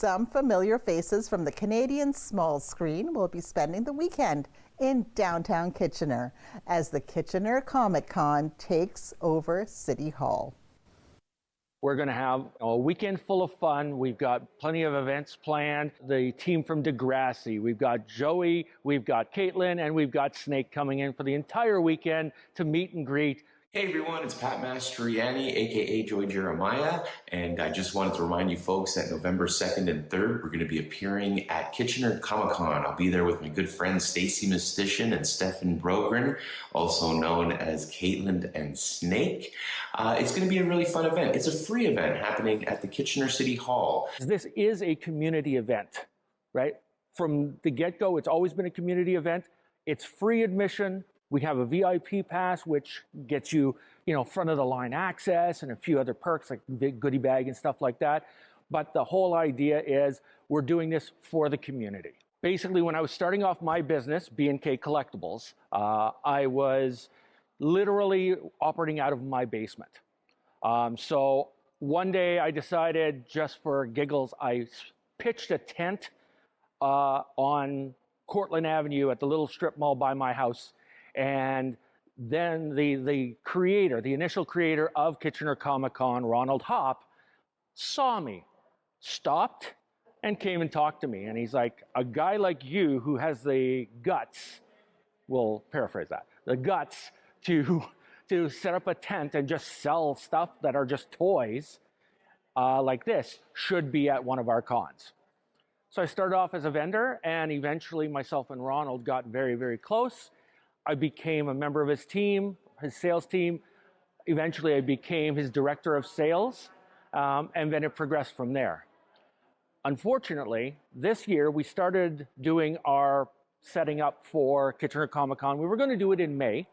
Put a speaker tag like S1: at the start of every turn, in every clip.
S1: Some familiar faces from the Canadian small screen will be spending the weekend in downtown Kitchener as the Kitchener Comic-Con takes over City Hall.
S2: We're going to have a weekend full of fun. We've got plenty of events planned. The team from Degrassi, we've got Joey, we've got Caitlin, and we've got Snake coming in for the entire weekend to meet and greet.
S3: Hey everyone, it's Pat Mastroianni, aka Joy Jeremiah, and I just wanted to remind you folks that November 2nd and 3rd, we're going to be appearing at Kitchener Comic-Con. I'll be there with my good friends Stacy Mystician and Stefan Brogren, also known as Caitlin and Snake. It's going to be a really fun event. It's a free event happening at the Kitchener City Hall.
S2: This is a community event, right? From the get-go, it's always been a community event. It's free admission. We have a VIP pass, which gets you, front of the line access and a few other perks like big goodie bag and stuff like that. But the whole idea is we're doing this for the community. Basically, when I was starting off my business, B&K Collectibles, I was literally operating out of my basement. So one day I decided, just for giggles, I pitched a tent on Cortlandt Avenue at the little strip mall by my house. And then the initial creator of Kitchener Comic-Con, Ronald Hopp, saw me, stopped, and came and talked to me. And he's like, a guy like you who has the guts, we'll paraphrase that, the guts to set up a tent and just sell stuff that are just toys like this should be at one of our cons. So I started off as a vendor, and eventually myself and Ronald got very, very close. I became a member of his team, his sales team. Eventually, I became his director of sales, and then it progressed from there. Unfortunately, this year, we started doing our setting up for Kitchener Comic-Con. We were going to do it in May,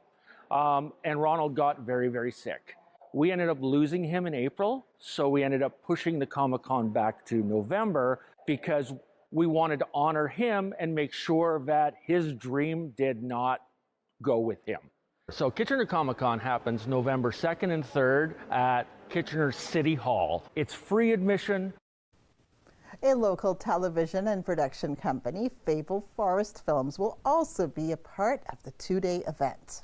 S2: and Ronald got very, very sick. We ended up losing him in April, so we ended up pushing the Comic-Con back to November because we wanted to honor him and make sure that his dream did not go with him. So Kitchener Comic-Con happens November 2nd and 3rd at Kitchener City Hall. It's free admission.
S1: A local television and production company, Fable Forest Films, will also be a part of the two-day event.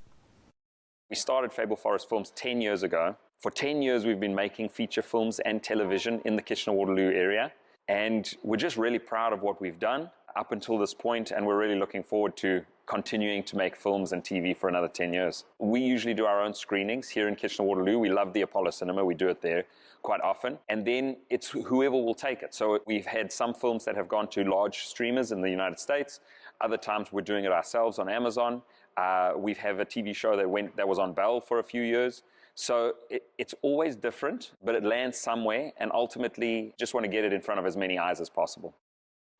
S4: We started Fable Forest Films 10 years ago. For 10 years, we've been making feature films and television in the Kitchener-Waterloo area. And we're just really proud of what we've done up until this point, and we're really looking forward to continuing to make films and TV for another 10 years. We usually do our own screenings here in Kitchener-Waterloo. We love the Apollo Cinema. We do it there quite often. And then it's whoever will take it. So we've had some films that have gone to large streamers in the United States. Other times we're doing it ourselves on Amazon. We have a TV show that was on Bell for a few years. So it's always different, but it lands somewhere, and ultimately just want to get it in front of as many eyes as possible.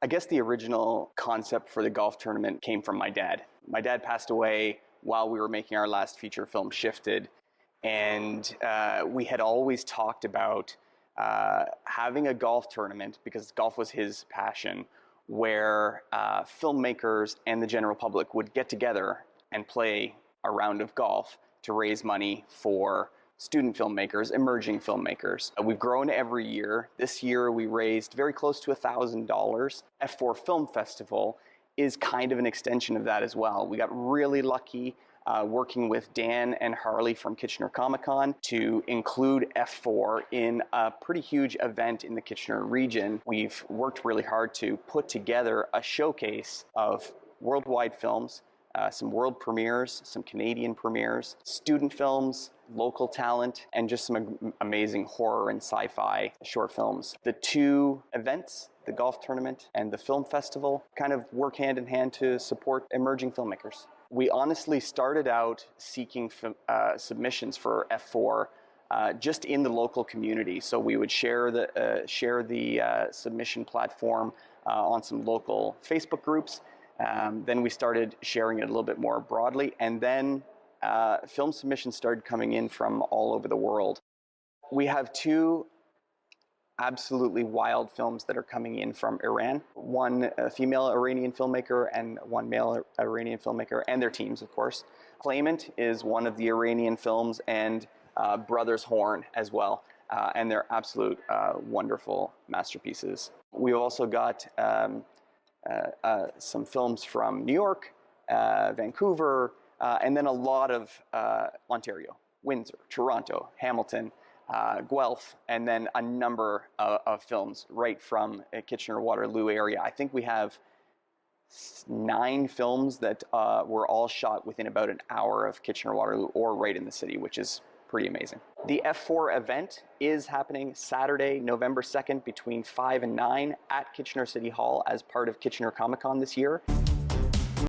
S5: I guess the original concept for the golf tournament came from my dad. My dad passed away while we were making our last feature film, Shifted, and we had always talked about having a golf tournament, because golf was his passion, where filmmakers and the general public would get together and play a round of golf to raise money for student filmmakers, emerging filmmakers. We've grown every year. This year we raised very close to $1,000. F4 Film Festival is kind of an extension of that as well. We got really lucky working with Dan and Harley from Kitchener Comic-Con to include F4 in a pretty huge event in the Kitchener region. We've worked really hard to put together a showcase of worldwide films, some world premieres, some Canadian premieres, student films, local talent, and just some amazing horror and sci-fi short films. The two events, the golf tournament and the film festival, kind of work hand in hand to support emerging filmmakers. We honestly started out seeking submissions for F4 just in the local community. So we would share the submission platform on some local Facebook groups. Then we started sharing it a little bit more broadly, and then film submissions started coming in from all over the world. We have two absolutely wild films that are coming in from Iran. One female Iranian filmmaker and one male Iranian filmmaker, and their teams, of course. Claimant is one of the Iranian films, and Brothers Horn as well. And they're absolute wonderful masterpieces. We've also got some films from New York, Vancouver, and then a lot of Ontario, Windsor, Toronto, Hamilton, Guelph, and then a number of films right from Kitchener-Waterloo area. I think we have 9 films that were all shot within about an hour of Kitchener-Waterloo or right in the city, which is pretty amazing. The F4 event is happening Saturday, November 2nd between 5 and 9 at Kitchener City Hall as part of Kitchener Comic Con this year.